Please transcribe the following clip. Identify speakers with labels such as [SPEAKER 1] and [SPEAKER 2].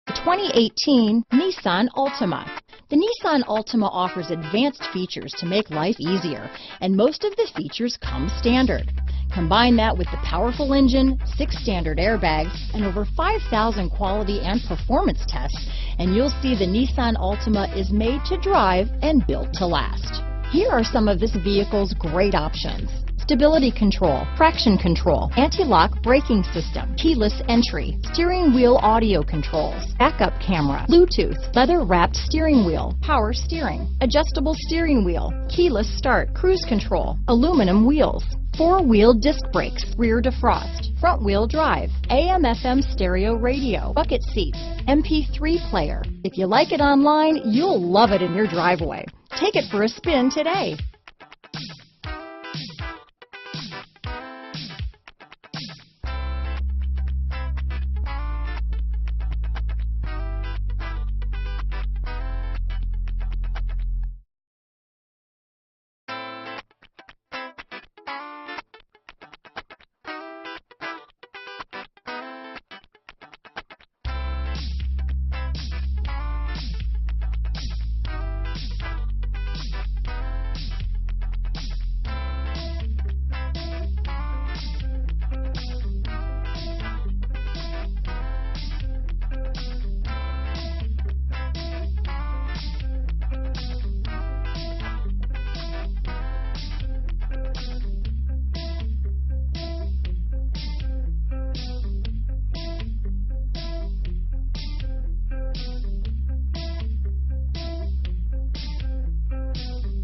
[SPEAKER 1] The 2018 Nissan Altima. The Nissan Altima offers advanced features to make life easier, and most of the features come standard. Combine that with the powerful engine, 6 standard airbags, and over 5,000 quality and performance tests, and you'll see the Nissan Altima is made to drive and built to last. Here are some of this vehicle's great options: stability control, traction control, anti-lock braking system, keyless entry, steering wheel audio controls, backup camera, Bluetooth, leather-wrapped steering wheel, power steering, adjustable steering wheel, keyless start, cruise control, aluminum wheels, 4-wheel disc brakes, rear defrost, front-wheel drive, AM/FM stereo radio, bucket seats, MP3 player. If you like it online, you'll love it in your driveway. Take it for a spin today.